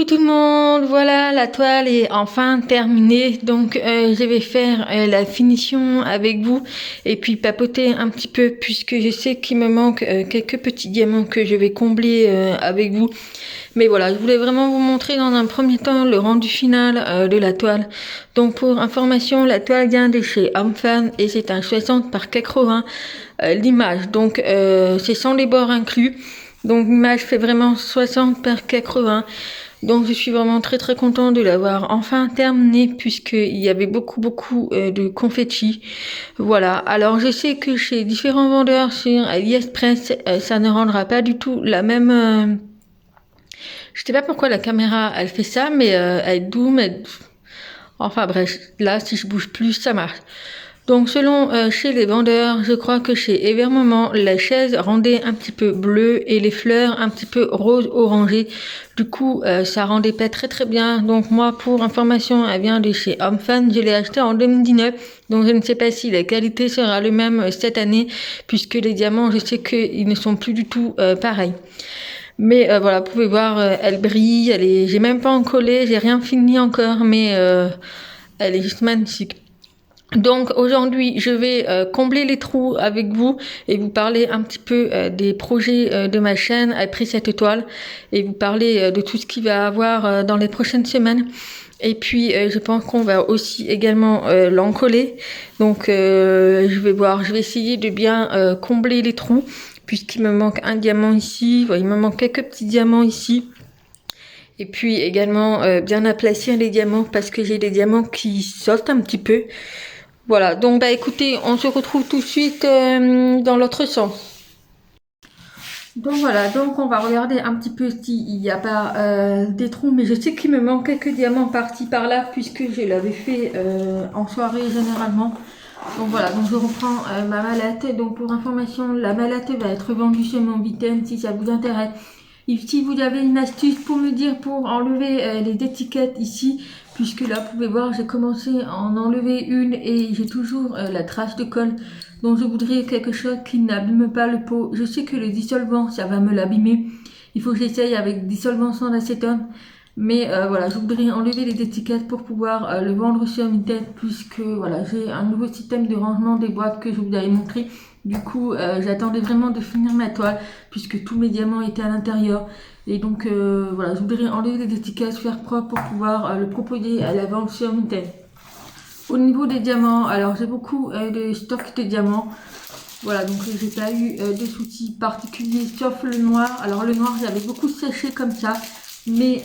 tout le monde, voilà la toile est enfin terminée, donc je vais faire la finition avec vous et puis papoter un petit peu puisque je sais qu'il me manque quelques petits diamants que je vais combler avec vous. Mais voilà, je voulais vraiment vous montrer dans un premier temps le rendu final de la toile. Donc pour information, la toile vient de chez Homefan et c'est un 60 par 80 l'image, donc c'est sans les bords inclus. Donc l'image fait vraiment 60 par 80. Donc je suis vraiment très contente de l'avoir enfin terminé puisqu'il y avait beaucoup de confetti. Voilà, alors je sais que chez différents vendeurs sur AliExpress, ça ne rendra pas du tout la même... Je sais pas pourquoi la caméra elle fait ça, mais elle zoom, enfin bref, là si je bouge plus ça marche. Donc selon chez les vendeurs, je crois que chez Evermoment, la chaise rendait un petit peu bleu et les fleurs un petit peu rose orangé. Du coup, ça rendait pas très bien. Donc moi, pour information, elle vient de chez Homefan. Je l'ai acheté en 2019. Donc je ne sais pas si la qualité sera le même cette année, puisque les diamants, je sais qu'ils ne sont plus du tout pareils. Mais voilà, vous pouvez voir, elle brille. J'ai même pas encollé, j'ai rien fini encore, mais elle est juste magnifique. Donc aujourd'hui, je vais combler les trous avec vous et vous parler un petit peu des projets de ma chaîne après cette toile et vous parler de tout ce qu'il va y avoir dans les prochaines semaines. Et puis je pense qu'on va aussi également l'encoller. Donc je vais essayer de bien combler les trous puisqu'il me manque un diamant ici, il me manque quelques petits diamants ici. Et puis également bien aplatir les diamants parce que j'ai des diamants qui sautent un petit peu. Voilà, donc bah écoutez, on se retrouve tout de suite dans l'autre sens. Donc voilà, donc on va regarder un petit peu s'il n'y a pas des trous, mais je sais qu'il me manque quelques diamants par-ci par-là puisque je l'avais fait en soirée généralement. Donc voilà, donc je reprends ma mallette. Donc pour information, la mallette va être vendue sur mon Vinted si ça vous intéresse. Et si vous avez une astuce pour me dire pour enlever les étiquettes ici, puisque là vous pouvez voir j'ai commencé à en enlever une et j'ai toujours la trace de colle. Donc je voudrais quelque chose qui n'abîme pas le pot. Je sais que le dissolvant ça va me l'abîmer. Il faut que j'essaye avec dissolvant sans acétone. Mais voilà, je voudrais enlever les étiquettes pour pouvoir le vendre sur Vinted puisque voilà, j'ai un nouveau système de rangement des boîtes que je vous avais montré. Du coup, j'attendais vraiment de finir ma toile puisque tous mes diamants étaient à l'intérieur. Et donc, voilà, je voudrais enlever les étiquettes, faire propre pour pouvoir le proposer à la vente sur Vinted. Au niveau des diamants, alors j'ai beaucoup de stock de diamants. Voilà, donc j'ai pas eu de soucis particuliers sauf le noir. Alors le noir, j'avais beaucoup séché comme ça. Mais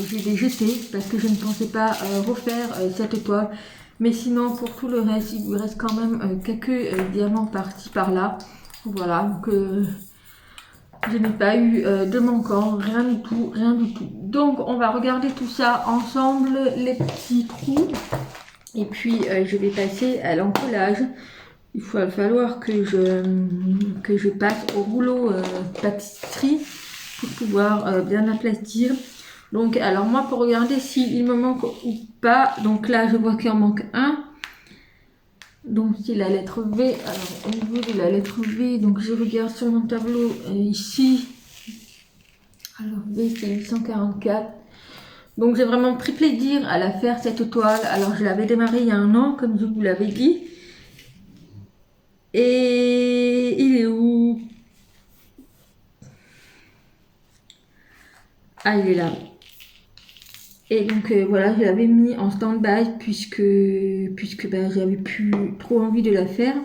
je l'ai jeté parce que je ne pensais pas refaire cette toile. Mais sinon, pour tout le reste, il me reste quand même quelques diamants par-ci par-là. Voilà, donc je n'ai pas eu de manquant, rien du tout, rien du tout. Donc on va regarder tout ça ensemble, les petits trous. Et puis je vais passer à l'encollage. Il va falloir que je passe au rouleau pâtisserie pour pouvoir bien aplatir. Donc alors moi pour regarder s'il me manque ou pas, donc là je vois qu'il en manque un. Donc c'est la lettre V. Alors au niveau de la lettre V, donc je regarde sur mon tableau ici. Alors V c'est 844. Donc j'ai vraiment pris plaisir à la faire cette toile. Alors je l'avais démarrée il y a un an comme je vous l'avais dit. Et il est où? Ah il est là. Et donc voilà, je l'avais mis en stand-by puisque ben, j'avais plus trop envie de la faire.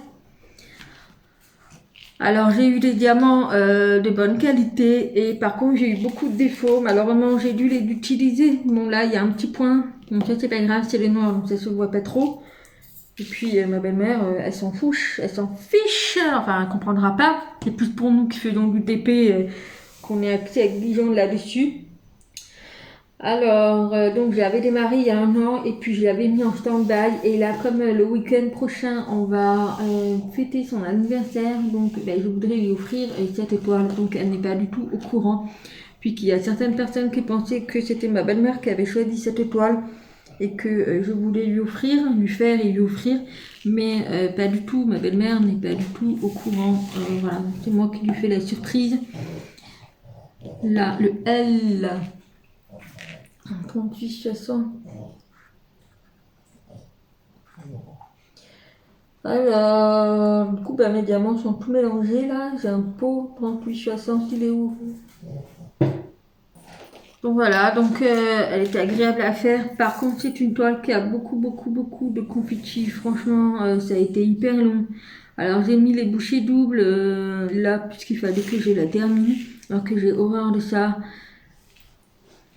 Alors j'ai eu des diamants de bonne qualité et par contre j'ai eu beaucoup de défauts. Malheureusement j'ai dû les utiliser. Bon là il y a un petit point, donc ça c'est pas grave, c'est les noirs donc ça se voit pas trop. Et puis ma belle-mère elle s'en fiche, enfin elle comprendra pas. C'est plus pour nous qui faisons du TP qu'on est axé avec Dijon là-dessus. Alors, donc j'avais démarré il y a un an et puis je l'avais mis en stand-by. Et là, comme le week-end prochain, on va fêter son anniversaire, donc ben, je voudrais lui offrir cette étoile. Donc elle n'est pas du tout au courant. Puis qu'il y a certaines personnes qui pensaient que c'était ma belle-mère qui avait choisi cette étoile et que je voulais lui offrir, lui faire et lui offrir. Mais pas du tout, ma belle-mère n'est pas du tout au courant. Voilà, c'est moi qui lui fais la surprise. Là, le L. 38-60. Alors, du coup, mes diamants sont tout mélangés là. J'ai un pot 38-60, il est où? Donc voilà, donc elle était agréable à faire. Par contre, c'est une toile qui a beaucoup de confettis. Franchement, ça a été hyper long. Alors j'ai mis les bouchées doubles là, puisqu'il fallait que je la termine. Alors que j'ai horreur de ça.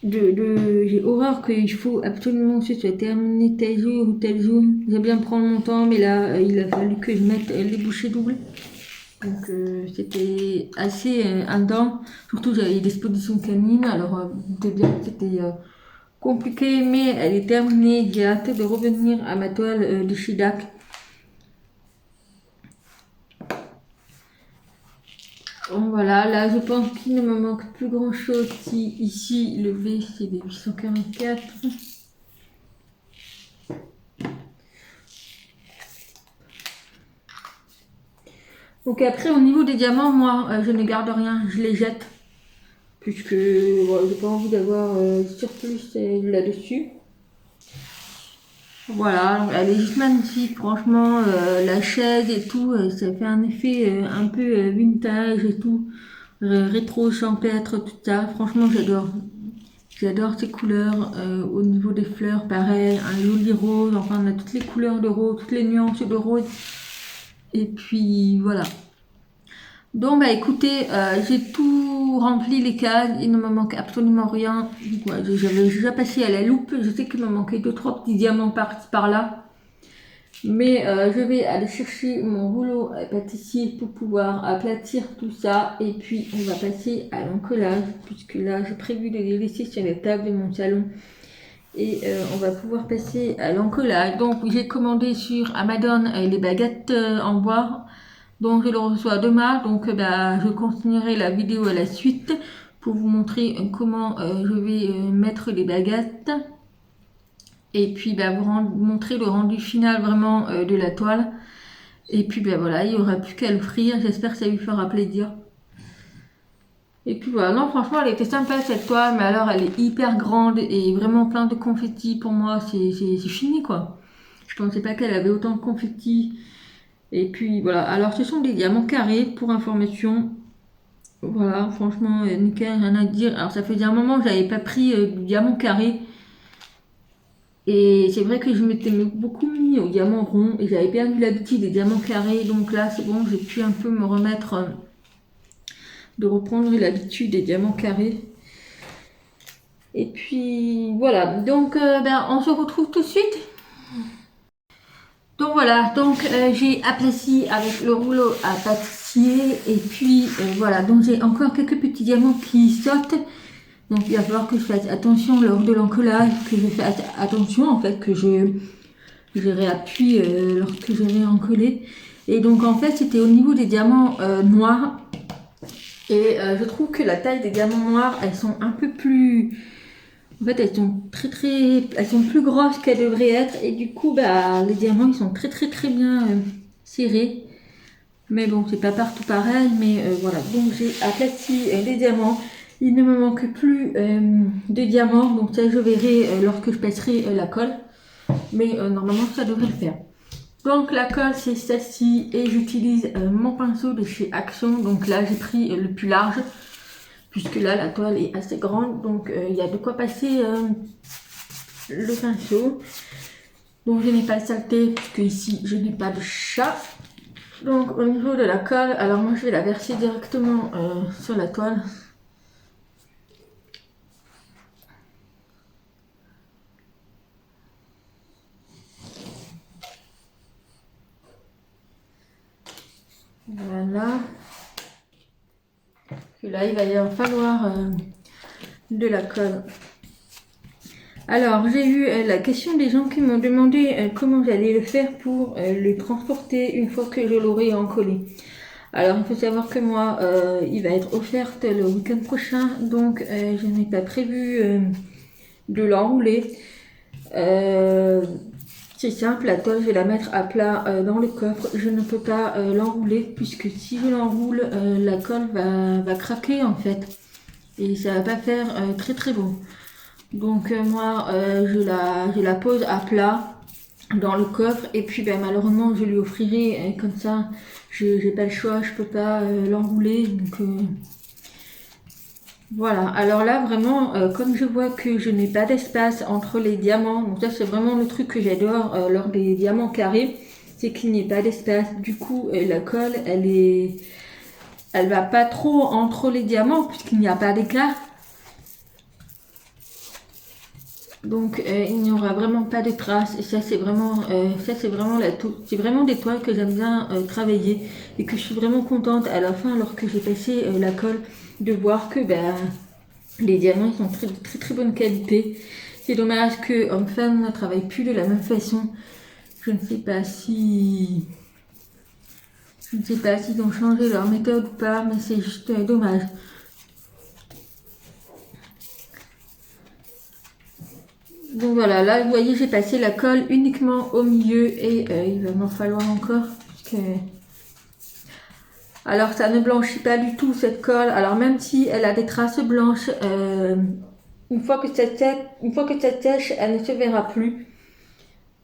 J'ai horreur qu'il faut absolument que ce soit terminé tel jour ou tel jour. J'aime bien prendre mon temps, mais là, il a fallu que je mette les bouchées doubles. Donc c'était assez intense. Surtout j'avais des expositions canines, alors bien c'était compliqué, mais elle est terminée. J'ai hâte de revenir à ma toile de Shidak. Donc voilà, là je pense qu'il ne me manque plus grand chose. Si ici le V c'est des 844. Donc après au niveau des diamants, moi je ne garde rien, je les jette. Puisque voilà, j'ai pas envie d'avoir surplus là-dessus. Voilà, elle est juste magnifique, franchement, la chaise et tout, ça fait un effet un peu vintage et tout, rétro, champêtre, tout ça, franchement j'adore. J'adore ces couleurs, au niveau des fleurs, pareil, un joli rose, enfin on a toutes les couleurs de rose, toutes les nuances de rose, et puis voilà. Donc écoutez, j'ai tout rempli les cases, il ne me manque absolument rien. J'avais déjà passé à la loupe, je sais qu'il me manquait 2-3 petits diamants par là. Mais je vais aller chercher mon rouleau à pâtissier pour pouvoir aplatir tout ça. Et puis on va passer à l'encollage, puisque là j'ai prévu de les laisser sur la table de mon salon. Et on va pouvoir passer à l'encollage. Donc j'ai commandé sur Amazon les baguettes en bois. Donc je le reçois demain, donc je continuerai la vidéo à la suite pour vous montrer comment je vais mettre les baguettes et puis vous montrer le rendu final vraiment de la toile. Et puis voilà, il n'y aura plus qu'à l'offrir, j'espère que ça lui fera plaisir. Et puis voilà, non franchement elle était sympa cette toile, mais alors elle est hyper grande et vraiment plein de confettis. Pour moi c'est fini quoi. Je pensais pas qu'elle avait autant de confettis. Et puis voilà, alors ce sont des diamants carrés pour information. Voilà, franchement, nickel, rien à dire. Alors ça faisait un moment que j'avais pas pris du diamant carré. Et c'est vrai que je m'étais beaucoup mis au diamant rond et j'avais perdu l'habitude des diamants carrés. Donc là, c'est bon, j'ai pu un peu me remettre, de reprendre l'habitude des diamants carrés. Et puis voilà, donc on se retrouve tout de suite. Donc voilà, j'ai aplati avec le rouleau à pâtissier et puis voilà, donc j'ai encore quelques petits diamants qui sautent. Donc il va falloir que je fasse attention lors de l'encollage, que je fasse attention en fait, que je réappuie lorsque je vais encoller. Et donc en fait c'était au niveau des diamants noirs. Et je trouve que la taille des diamants noirs, elles sont un peu plus... En fait, elles sont elles sont plus grosses qu'elles devraient être et du coup, les diamants ils sont très bien serrés. Mais bon, c'est pas partout pareil, mais voilà. Donc j'ai aplati les diamants. Il ne me manque plus de diamants, donc ça je verrai lorsque je passerai la colle. Mais normalement ça devrait le faire. Donc la colle c'est celle-ci et j'utilise mon pinceau de chez Action. Donc là j'ai pris le plus large. Puisque là la toile est assez grande, donc il y a de quoi passer le pinceau. Donc je n'ai pas de saleté, puisque ici je n'ai pas de chat. Donc au niveau de la colle, alors moi je vais la verser directement sur la toile. Voilà. Et là il va y falloir de la colle. Alors, j'ai eu la question des gens qui m'ont demandé comment j'allais le faire pour le transporter une fois que je l'aurai encollé. Alors, il faut savoir que moi, il va être offert le week-end prochain, donc je n'ai pas prévu de l'enrouler. C'est simple, la toile, je vais la mettre à plat dans le coffre. Je ne peux pas l'enrouler, puisque si je l'enroule, la colle va craquer en fait. Et ça va pas faire très bon. Donc moi, je la pose à plat dans le coffre et puis ben, malheureusement je lui offrirai comme ça. J'ai pas le choix, je peux pas l'enrouler. Donc voilà. Alors là vraiment, comme je vois que je n'ai pas d'espace entre les diamants, donc ça c'est vraiment le truc que j'adore lors des diamants carrés, c'est qu'il n'y ait pas d'espace. Du coup, la colle, elle va pas trop entre les diamants puisqu'il n'y a pas d'écart. Donc il n'y aura vraiment pas de traces et ça c'est vraiment c'est vraiment des toiles que j'aime bien travailler et que je suis vraiment contente à la fin alors que j'ai passé la colle de voir que ben, les diamants sont très très très bonne qualité. C'est dommage que Homme-Femme ne travaille plus de la même façon. Je ne sais pas si s'ils ont changé leur méthode ou pas, mais c'est juste dommage. Donc voilà, là vous voyez j'ai passé la colle uniquement au milieu et il va m'en falloir encore. Alors ça ne blanchit pas du tout cette colle, alors même si elle a des traces blanches, une fois que ça sèche, elle ne se verra plus.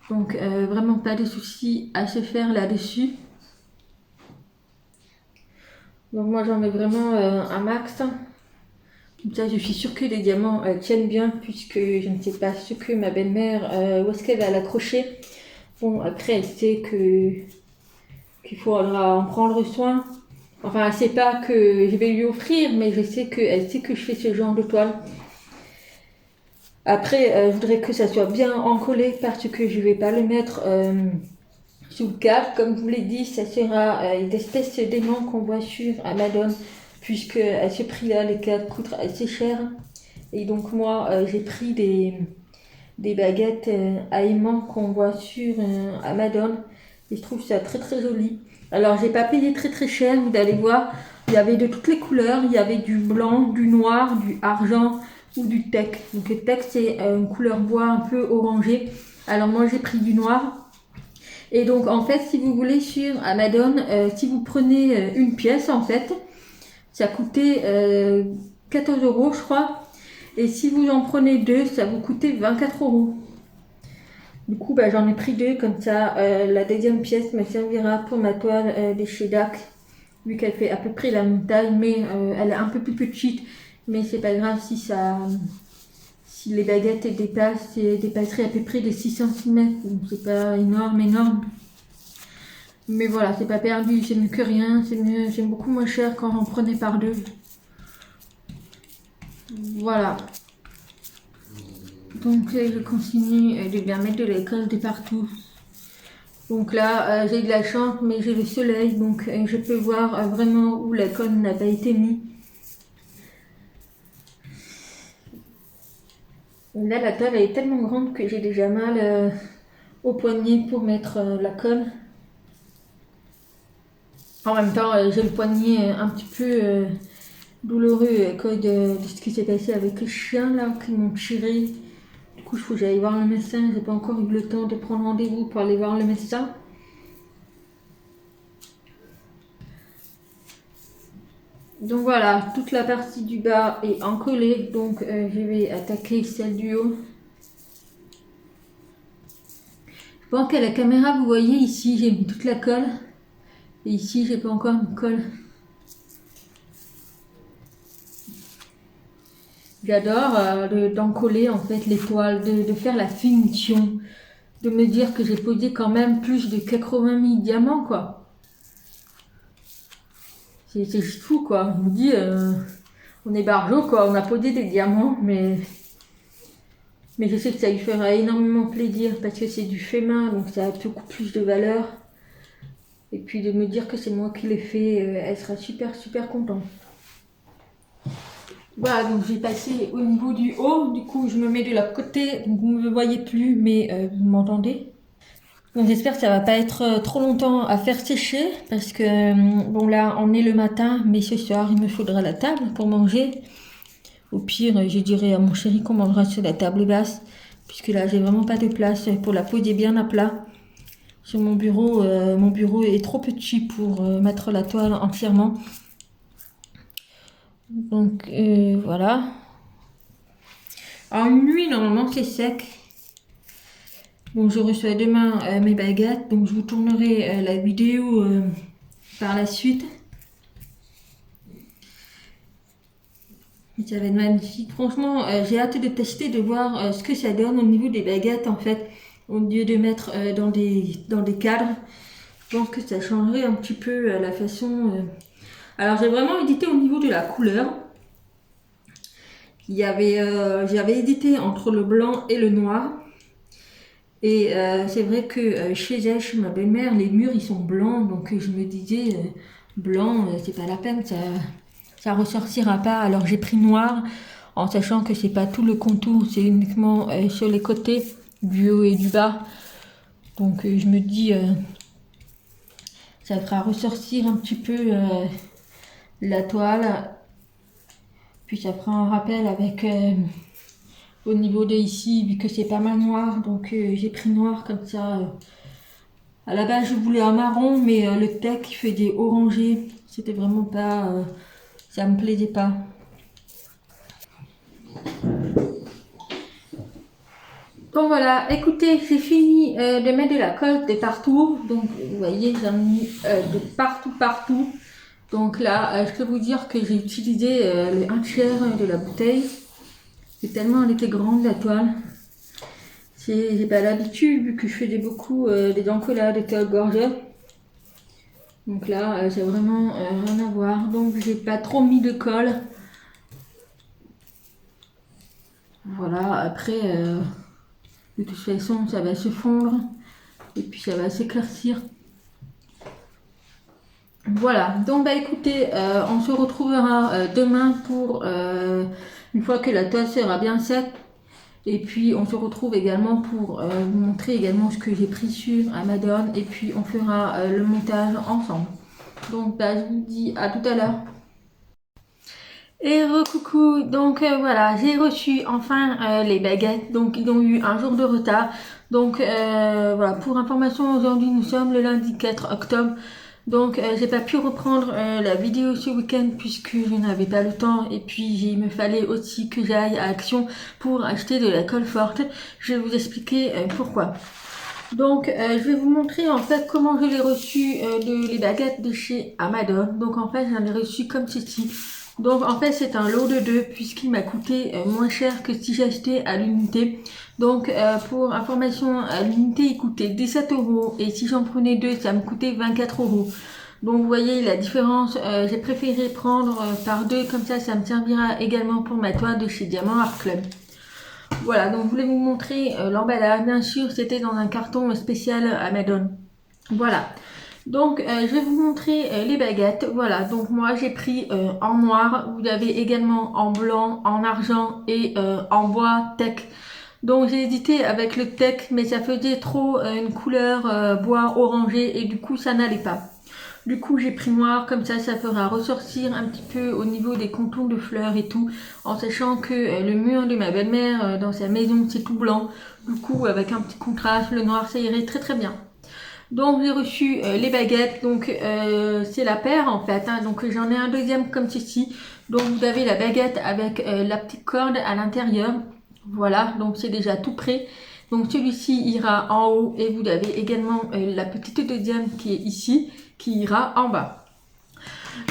Donc vraiment pas de soucis à se faire là-dessus. Donc moi j'en mets vraiment un max. Comme ça, je suis sûre que les diamants tiennent bien puisque je ne sais pas ce que ma belle-mère, où est-ce qu'elle va l'accrocher. Bon, après, elle sait qu'il faudra en prendre soin. Enfin, elle sait pas que je vais lui offrir, mais elle sait que je fais ce genre de toile. Après, je voudrais que ça soit bien encollé parce que je vais pas le mettre sous le cadre. Comme je vous l'ai dit, ça sera une espèce d'aimant qu'on voit sur Amazon. Puisque à ce prix-là, les cadres coûtent assez cher. Et donc moi, j'ai pris des baguettes à aimant qu'on voit sur Amazon. Et je trouve ça très très joli. Alors j'ai pas payé très très cher, vous allez voir. Il y avait de toutes les couleurs. Il y avait du blanc, du noir, du argent ou du teck. Donc le teck c'est une couleur bois un peu orangée. Alors moi j'ai pris du noir. Et donc en fait si vous voulez sur Amazon, si vous prenez une pièce en fait, ça coûtait 14 € je crois. Et si vous en prenez deux, ça vous coûtait 24 €. Du coup, bah, j'en ai pris deux, comme ça la deuxième pièce me servira pour ma toile de chez DAC. Vu qu'elle fait à peu près la même taille, mais elle est un peu plus petite. Mais c'est pas grave si les baguettes dépasseraient à peu près de 6 cm. C'est pas énorme. Mais voilà, c'est pas perdu, c'est mieux que rien. C'est beaucoup moins cher quand on prenait par deux. Voilà. Donc je continue de bien mettre de la colle de partout. Donc là, j'ai de la chance, mais j'ai le soleil, donc je peux voir vraiment où la colle n'a pas été mise. Là, la toile est tellement grande que j'ai déjà mal au poignet pour mettre la colle. En même temps, j'ai le poignet un petit peu douloureux à cause de ce qui s'est passé avec les chiens là qui m'ont tiré. Du coup, il faut que j'aille voir le médecin. J'ai pas encore eu le temps de prendre rendez-vous pour aller voir le médecin. Donc voilà, toute la partie du bas est encollée. Donc je vais attaquer celle du haut. Je pense qu'à la caméra, vous voyez ici, j'ai mis toute la colle. Et ici, j'ai pas encore une colle. J'adore d'encoller en fait les toiles, de faire la finition, de me dire que j'ai posé quand même plus de 80 000 diamants quoi. C'est juste fou quoi. Je me dis, on est barjot quoi, on a posé des diamants, mais je sais que ça lui fera énormément plaisir parce que c'est du fait main, donc ça a beaucoup plus de valeur. Et puis de me dire que c'est moi qui l'ai fait, elle sera super super contente. Voilà, donc j'ai passé au niveau du haut, du coup je me mets de l'autre côté, donc vous ne me voyez plus, mais vous m'entendez. Donc j'espère que ça va pas être trop longtemps à faire sécher, parce que bon là on est le matin, mais ce soir il me faudra la table pour manger. Au pire, je dirai à mon chéri qu'on mangera sur la table basse, puisque là j'ai vraiment pas de place pour la poser bien à plat. Sur mon bureau est trop petit pour mettre la toile entièrement. Donc voilà. En une nuit, normalement, c'est sec. Donc, je reçois demain mes baguettes. Donc, je vous tournerai la vidéo par la suite. Ça va être magnifique. Franchement, j'ai hâte de tester, de voir ce que ça donne au niveau des baguettes, en fait, au lieu de mettre dans des cadres. Donc, ça changerait un petit peu la façon... Alors, j'ai vraiment édité au niveau de la couleur. J'avais édité entre le blanc et le noir. Et c'est vrai que chez elle, chez ma belle-mère, les murs, ils sont blancs. Donc, je me disais, blanc, c'est pas la peine, ça ressortira pas. Alors j'ai pris noir en sachant que c'est pas tout le contour, c'est uniquement sur les côtés, du haut et du bas. Donc je me dis ça fera ressortir un petit peu la toile. Puis ça fera un rappel avec au niveau de ici, vu que c'est pas mal noir. Donc j'ai pris noir comme ça. À la base je voulais un marron, mais le tech il fait des orangés. C'était vraiment pas... ça me plaisait pas. Donc voilà, écoutez, j'ai fini de mettre de la colle de partout. Donc vous voyez, j'en ai mis de partout. Donc là, je peux vous dire que j'ai utilisé le 1/3 de la bouteille. C'est tellement elle était grande la toile. J'ai pas l'habitude vu que je faisais beaucoup des encollades et des gorgettes. Donc là, c'est vraiment rien à voir. Donc j'ai pas trop mis de colle. Voilà, après, de toute façon, ça va se fondre. Et puis ça va s'éclaircir. Voilà, donc bah écoutez, on se retrouvera demain pour, une fois que la toile sera bien sec. Et puis on se retrouve également pour vous montrer également ce que j'ai pris sur Amazon. Et puis on fera le montage ensemble. Donc bah, je vous dis à tout à l'heure. Et recoucou, donc voilà, j'ai reçu enfin les baguettes, donc ils ont eu un jour de retard. Donc voilà, pour information, aujourd'hui nous sommes le lundi 4 octobre. Donc j'ai pas pu reprendre la vidéo ce week-end puisque je n'avais pas le temps. Et puis il me fallait aussi que j'aille à Action pour acheter de la colle forte. Je vais vous expliquer pourquoi. Donc je vais vous montrer en fait comment je l'ai reçu les baguettes de chez Amazon. Donc en fait j'en ai reçu comme ceci. Donc en fait c'est un lot de 2 puisqu'il m'a coûté moins cher que si j'achetais à l'unité. Donc pour information, à l'unité il coûtait 17 € et si j'en prenais 2 ça me coûtait 24 €. Donc vous voyez la différence, j'ai préféré prendre par 2 comme ça me servira également pour ma toile de chez Diamant Art Club. Voilà, donc je voulais vous montrer l'emballage. Bien sûr c'était dans un carton spécial Amazon. Voilà. Donc je vais vous montrer les baguettes. Voilà, donc moi j'ai pris en noir, vous avez également en blanc, en argent et en bois tech. Donc j'ai hésité avec le tech mais ça faisait trop une couleur bois orangé et du coup ça n'allait pas. Du coup j'ai pris noir, comme ça fera ressortir un petit peu au niveau des contours de fleurs et tout, en sachant que le mur de ma belle-mère dans sa maison c'est tout blanc. Du coup avec un petit contraste, le noir ça irait très très bien. Donc j'ai reçu les baguettes, donc c'est la paire en fait, hein. Donc j'en ai un deuxième comme ceci. Donc vous avez la baguette avec la petite corde à l'intérieur. Voilà, donc c'est déjà tout prêt. Donc celui-ci ira en haut et vous avez également la petite deuxième qui est ici, qui ira en bas.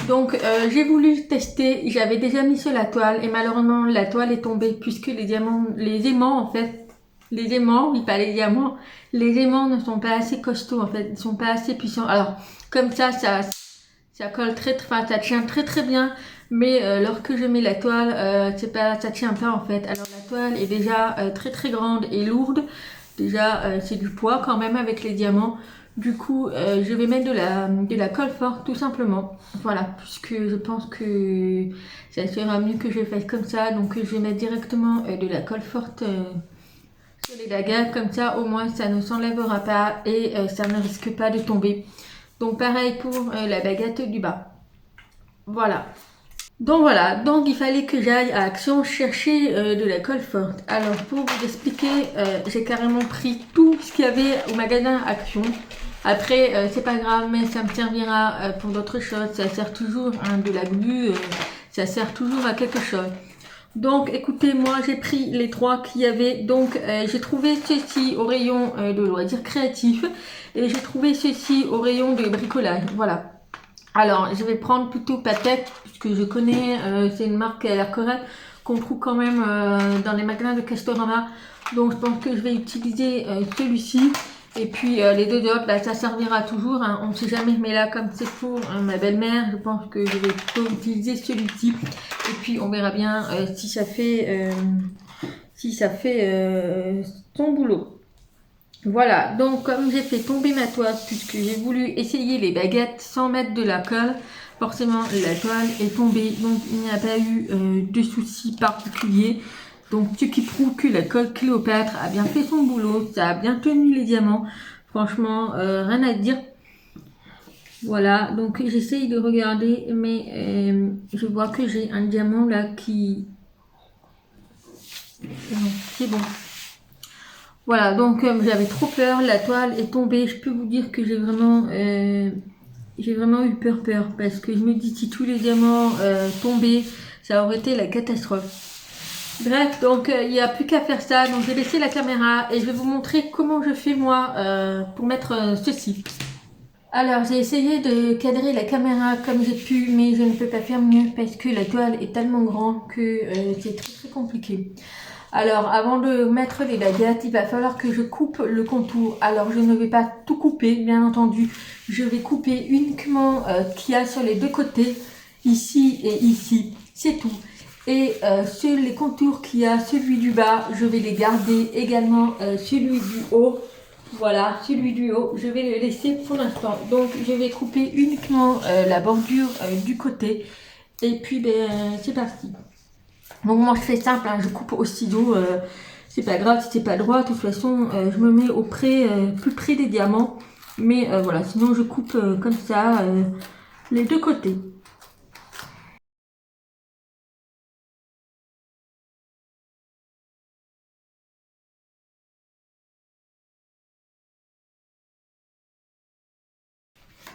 Donc j'ai voulu tester, j'avais déjà mis sur la toile et malheureusement la toile est tombée puisque les aimants en fait, les aimants, oui pas les diamants, les aimants ne sont pas assez costauds en fait, ils sont pas assez puissants. Alors comme ça colle enfin ça tient très très bien, mais lorsque je mets la toile, ça tient pas en fait. Alors la toile est déjà très très grande et lourde, déjà c'est du poids quand même avec les diamants. Du coup je vais mettre de la colle forte tout simplement. Voilà, puisque je pense que ça sera mieux que je fasse comme ça, donc je vais mettre directement de la colle forte sur les baguettes, comme ça au moins ça ne s'enlèvera pas et ça ne risque pas de tomber. Donc pareil pour la baguette du bas. Voilà. Donc il fallait que j'aille à Action chercher de la colle forte. Alors pour vous expliquer, j'ai carrément pris tout ce qu'il y avait au magasin Action. Après c'est pas grave, mais ça me servira pour d'autres choses. Ça sert toujours de la glu, ça sert toujours à quelque chose. Donc écoutez, moi j'ai pris les 3 qu'il y avait. Donc j'ai trouvé ceci au rayon de loisirs créatifs et j'ai trouvé ceci au rayon de bricolage. Voilà. Alors je vais prendre plutôt Patek puisque je connais, c'est une marque à la correcte qu'on trouve quand même dans les magasins de Castorama. Donc je pense que je vais utiliser celui-ci. Et puis les deux autres, bah, ça servira toujours, hein, on ne sait jamais. Mais là, comme c'est pour ma belle-mère, je pense que je vais plutôt utiliser celui-ci. Et puis on verra bien si ça fait son boulot. Voilà, donc comme j'ai fait tomber ma toile, puisque j'ai voulu essayer les baguettes sans mettre de la colle, forcément la toile est tombée, donc il n'y a pas eu de soucis particuliers. Donc ce qui prouve que la colle Cléopâtre a bien fait son boulot, ça a bien tenu les diamants, franchement rien à dire. Voilà, donc j'essaye de regarder, mais je vois que j'ai un diamant là qui... Non, c'est bon. Voilà, donc j'avais trop peur, la toile est tombée, je peux vous dire que j'ai vraiment eu peur, parce que je me dis si tous les diamants tombaient, ça aurait été la catastrophe. Bref, donc il n'y a plus qu'à faire ça, donc j'ai laissé la caméra et je vais vous montrer comment je fais moi pour mettre ceci. Alors j'ai essayé de cadrer la caméra comme j'ai pu, mais je ne peux pas faire mieux parce que la toile est tellement grande que c'est très compliqué. Alors avant de mettre les baguettes, il va falloir que je coupe le contour. Alors je ne vais pas tout couper, bien entendu. Je vais couper uniquement qu'il y a sur les deux côtés, ici et ici, c'est tout. Et sur les contours qu'il y a, celui du bas, je vais les garder également, celui du haut. Voilà, celui du haut, je vais le laisser pour l'instant. Donc je vais couper uniquement la bordure du côté. Et puis ben c'est parti. Donc moi je fais simple, hein, je coupe au ciseau, c'est pas grave si c'est pas droit, de toute façon je me mets plus près des diamants, mais voilà, sinon je coupe comme ça les deux côtés.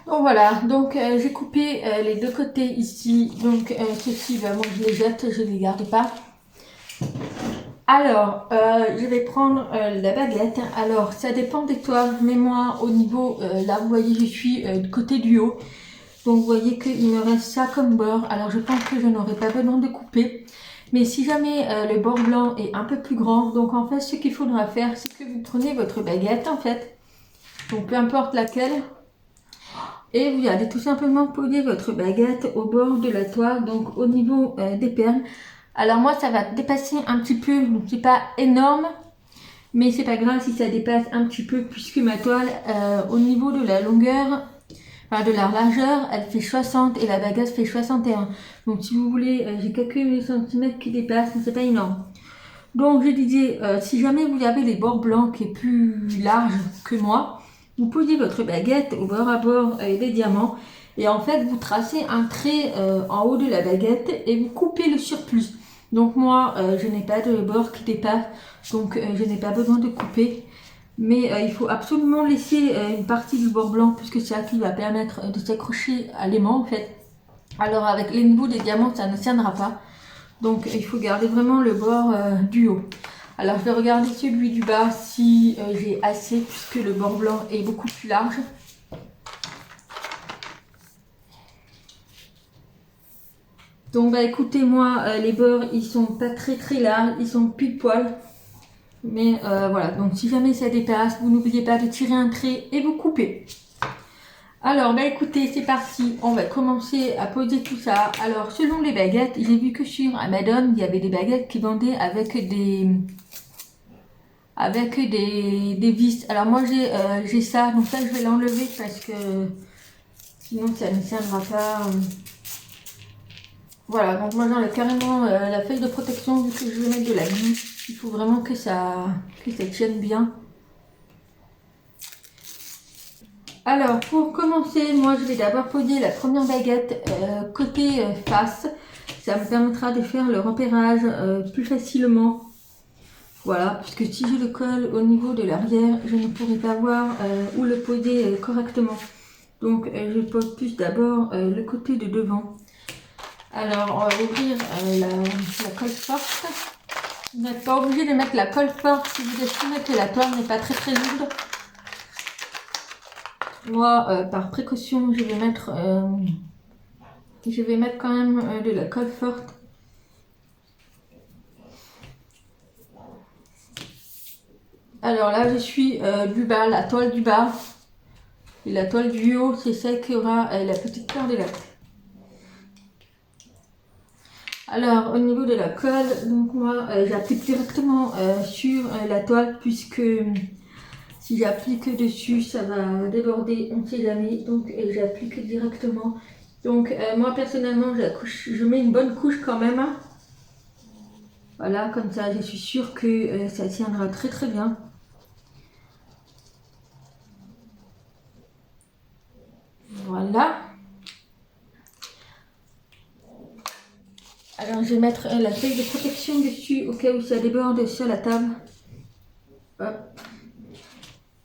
Donc voilà, donc j'ai coupé les deux côtés ici, donc ceci, ben, moi je les jette, je les garde pas. Alors, je vais prendre la baguette. Alors, ça dépend des toiles, mais moi, au niveau, là, vous voyez, je suis du côté du haut. Donc, vous voyez qu'il me reste ça comme bord. Alors, je pense que je n'aurai pas besoin de couper. Mais si jamais le bord blanc est un peu plus grand, donc en fait, ce qu'il faudra faire, c'est que vous prenez votre baguette, en fait. Donc, peu importe laquelle. Et vous allez tout simplement poser votre baguette au bord de la toile, donc au niveau des perles. Alors moi, ça va dépasser un petit peu, donc c'est pas énorme, mais c'est pas grave si ça dépasse un petit peu, puisque ma toile, au niveau de la longueur, enfin de la largeur, elle fait 60 et la baguette fait 61. Donc si vous voulez, j'ai quelques centimètres qui dépassent, mais c'est pas énorme. Donc je disais, si jamais vous avez les bords blancs qui est plus large que moi, vous posez votre baguette au bord à bord des diamants et en fait vous tracez un trait en haut de la baguette et vous coupez le surplus. Donc moi je n'ai pas de bord qui dépasse, donc je n'ai pas besoin de couper. Mais il faut absolument laisser une partie du bord blanc puisque c'est ça qui va permettre de s'accrocher à l'aimant en fait. Alors avec les bouts des diamants ça ne tiendra pas. Donc il faut garder vraiment le bord du haut. Alors je vais regarder celui du bas si j'ai assez puisque le bord blanc est beaucoup plus large. Donc bah écoutez moi les bords ils sont pas très larges, ils sont pile poil. Mais voilà, donc si jamais ça dépasse, vous n'oubliez pas de tirer un trait et vous coupez. Alors, bah écoutez, c'est parti. On va commencer à poser tout ça. Alors, selon les baguettes, j'ai vu que sur Amazon, il y avait des baguettes qui vendaient avec des vis. Alors, moi, j'ai ça. Donc, ça, je vais l'enlever parce que sinon, ça ne tiendra pas. Voilà, donc moi, j'enlève carrément la feuille de protection vu que je vais mettre de la glue. Il faut vraiment que ça tienne bien. Alors, pour commencer, moi, je vais d'abord poser la première baguette côté face. Ça me permettra de faire le repérage plus facilement. Voilà, puisque si je le colle au niveau de l'arrière, je ne pourrai pas voir où le poser correctement. Donc, je pose plus d'abord le côté de devant. Alors, on va ouvrir la colle forte. Vous n'êtes pas obligé de mettre la colle forte si vous estimez que la toile n'est pas très lourde. Moi, par précaution, je vais mettre quand même de la colle forte. Alors là, je suis du bas, la toile du bas. Et la toile du haut, c'est celle qui aura la petite cordelette. Alors, au niveau de la colle, donc moi, j'applique directement sur la toile, puisque si j'applique dessus, ça va déborder, on ne sait jamais. Donc, j'applique directement. Donc, moi, personnellement, je mets une bonne couche quand même. Voilà, comme ça, je suis sûre que ça tiendra très bien. Voilà. Alors, je vais mettre la feuille de protection dessus au cas où ça déborde sur la table. Hop.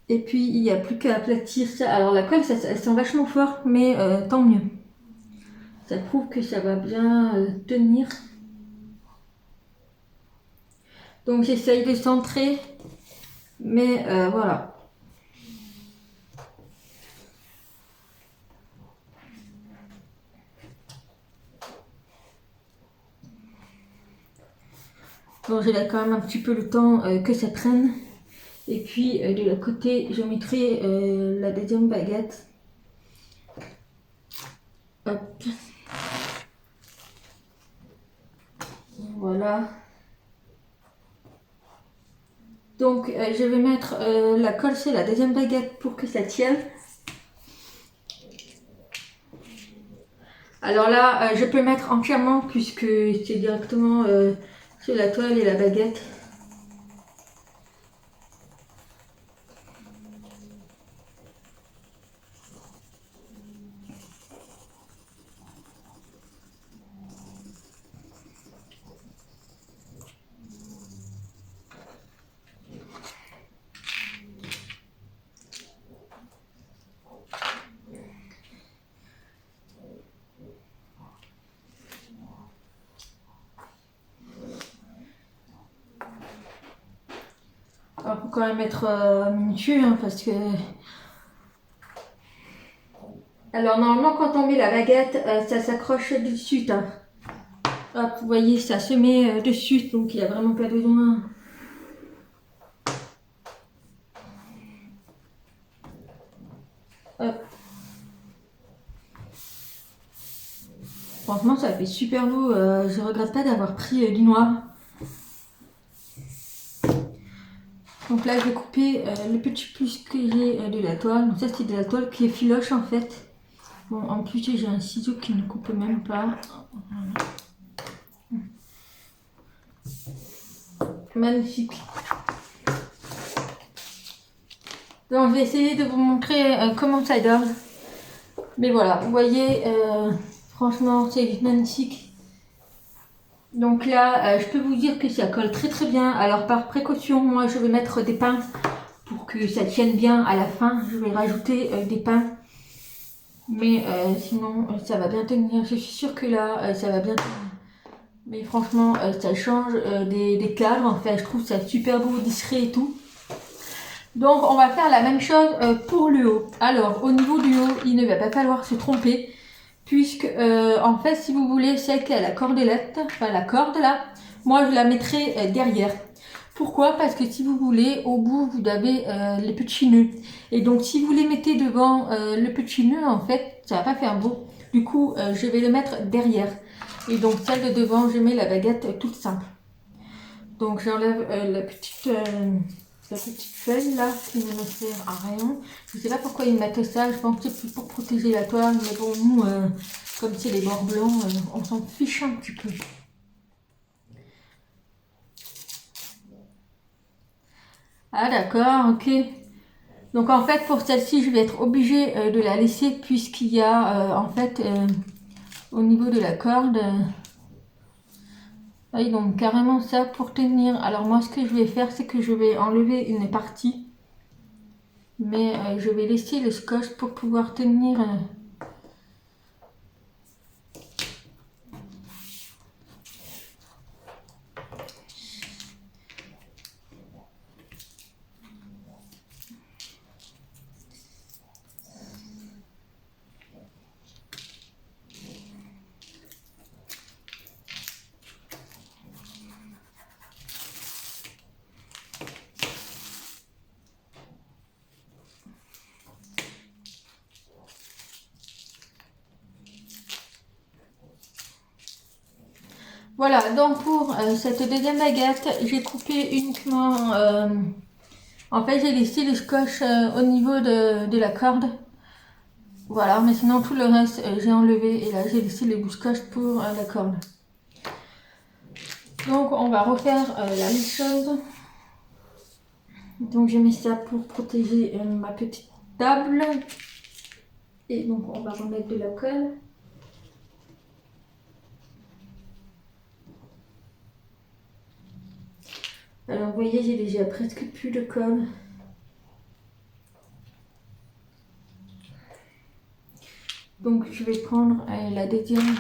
Et puis, il n'y a plus qu'à aplatir ça. Alors, la colle, elle sent vachement fort, mais tant mieux. Ça prouve que ça va bien tenir. Donc, j'essaye de centrer, mais voilà. Bon, j'ai là quand même un petit peu le temps que ça prenne. Et puis de l'autre côté, je mettrai la deuxième baguette. Hop. Voilà. Donc je vais mettre la colle sur la deuxième baguette pour que ça tienne. Alors là, je peux mettre entièrement puisque c'est directement sur la toile et la baguette. Alors, faut quand même être minutieux hein, parce que... Alors normalement quand on met la baguette, ça s'accroche dessus. Hein. Hop, vous voyez, ça se met dessus, donc il n'y a vraiment pas besoin. Hop. Franchement, ça fait super beau. Je regrette pas d'avoir pris du noir. Donc là, je vais couper le petit plus que j'ai de la toile. Donc ça, c'est de la toile qui est filoche en fait. Bon, en plus, j'ai un ciseau qui ne coupe même pas. Magnifique. Donc, je vais essayer de vous montrer comment ça donne. Mais voilà, vous voyez, franchement, c'est magnifique. Donc là, je peux vous dire que ça colle très bien. Alors par précaution, moi je vais mettre des pinces pour que ça tienne bien à la fin. Je vais rajouter des pinces. Mais sinon, ça va bien tenir. Je suis sûre que là, ça va bien tenir. Mais franchement, ça change des cadres. Enfin, je trouve ça super beau, discret et tout. Donc on va faire la même chose pour le haut. Alors au niveau du haut, il ne va pas falloir se tromper. Puisque en fait si vous voulez celle qui a la cordelette, enfin la corde là, moi je la mettrai derrière. Pourquoi? Parce que si vous voulez, au bout vous avez les petits nœuds. Et donc si vous les mettez devant le petit nœud, en fait, ça va pas faire beau. Du coup, je vais le mettre derrière. Et donc celle de devant, je mets la baguette toute simple. Donc j'enlève la petite feuille là qui ne me sert à rien. Je sais pas pourquoi ils mettent ça, je pense que c'est pour protéger la toile, mais bon nous comme c'est les bords blancs, on s'en fiche un petit peu. Ah d'accord, ok. Donc en fait pour celle-ci je vais être obligée de la laisser puisqu'il y a en fait au niveau de la corde oui, donc carrément ça pour tenir. Alors moi ce que je vais faire c'est que je vais enlever une partie. Mais je vais laisser le scotch pour pouvoir tenir. Voilà, donc pour cette deuxième baguette, j'ai coupé uniquement... en fait, j'ai laissé le scotch au niveau de la corde. Voilà, mais sinon tout le reste, j'ai enlevé et là, j'ai laissé le bout de scotch pour la corde. Donc, on va refaire la même chose. Donc, j'ai mis ça pour protéger ma petite table. Et donc, on va remettre de la colle. Alors, vous voyez, j'ai déjà presque plus de colle. Donc, je vais prendre la deuxième.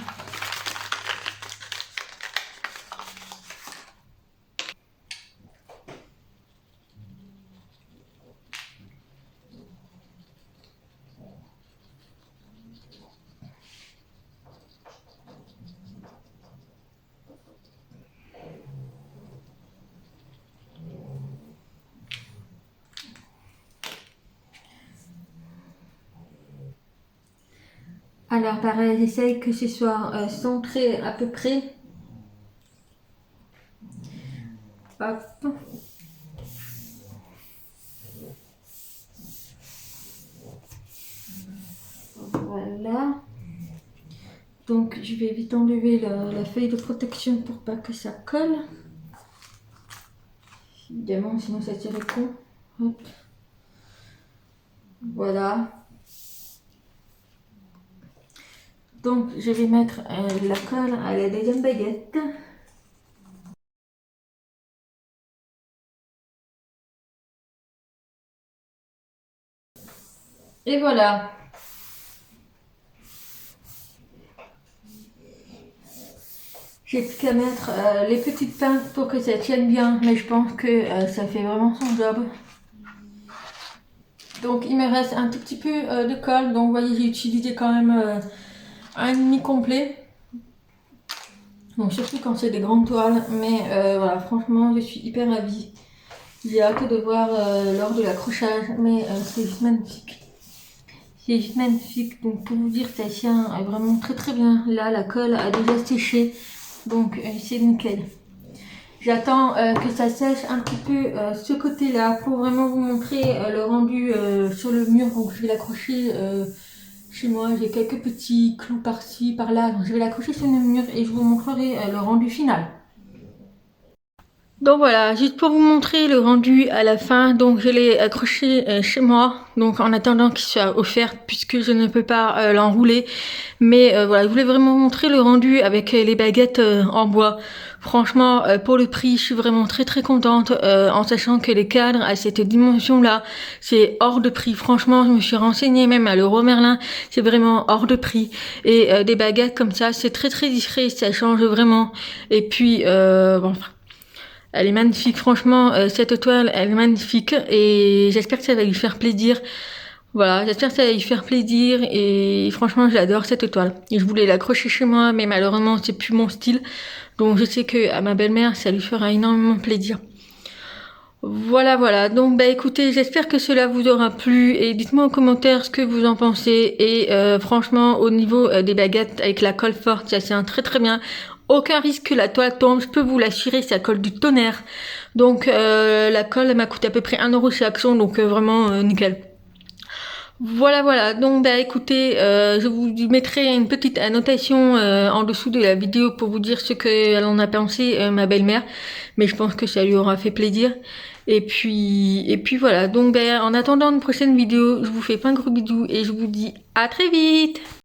Alors, pareil, j'essaye que ce soit centré à peu près. Hop. Voilà. Donc, je vais vite enlever la feuille de protection pour pas que ça colle. Évidemment, sinon ça tire le coup. Hop. Voilà. Donc, je vais mettre la colle à la deuxième baguette. Et voilà. J'ai plus qu'à mettre les petites pinces pour que ça tienne bien, mais je pense que ça fait vraiment son job. Donc, il me reste un tout petit peu de colle. Donc, vous voyez, j'ai utilisé quand même un demi complet. Donc, surtout quand c'est des grandes toiles. Mais voilà, franchement, je suis hyper ravie. J'ai hâte de voir lors de l'accrochage, mais c'est juste magnifique. C'est juste magnifique. Donc, pour vous dire, ça tient vraiment très très bien. Là, la colle a déjà séché. Donc, c'est nickel. J'attends que ça sèche un petit peu ce côté-là pour vraiment vous montrer le rendu sur le mur. Donc, je vais l'accrocher chez moi. J'ai quelques petits clous par-ci, par-là. Donc, je vais l'accrocher sur le mur et je vous montrerai le rendu final. Donc voilà, juste pour vous montrer le rendu à la fin, donc je l'ai accroché chez moi, donc en attendant qu'il soit offert puisque je ne peux pas l'enrouler. Mais voilà, je voulais vraiment vous montrer le rendu avec les baguettes en bois. Franchement, pour le prix, je suis vraiment très très contente en sachant que les cadres à cette dimension-là, c'est hors de prix. Franchement, je me suis renseignée même à Leroy Merlin, c'est vraiment hors de prix. Et des baguettes comme ça, c'est très très discret, ça change vraiment. Et puis, bon... Elle est magnifique, franchement, cette toile, elle est magnifique et j'espère que ça va lui faire plaisir. Voilà, j'espère que ça va lui faire plaisir et franchement, j'adore cette toile. Et je voulais l'accrocher chez moi, mais malheureusement, c'est plus mon style. Donc, je sais que à ma belle-mère, ça lui fera énormément plaisir. Voilà, voilà. Donc, bah écoutez, j'espère que cela vous aura plu et dites-moi en commentaire ce que vous en pensez. Et franchement, au niveau des baguettes avec la colle forte, ça tient très très bien. Aucun risque que la toile tombe, je peux vous l'assurer, ça colle du tonnerre. Donc la colle, elle m'a coûté à peu près 1 € chez Action, donc vraiment nickel. Voilà, voilà. Donc, bah, écoutez, je vous mettrai une petite annotation en dessous de la vidéo pour vous dire ce qu'elle en a pensé, ma belle-mère. Mais je pense que ça lui aura fait plaisir. Et puis voilà. Donc, bah, en attendant une prochaine vidéo, je vous fais plein de gros bisous et je vous dis à très vite.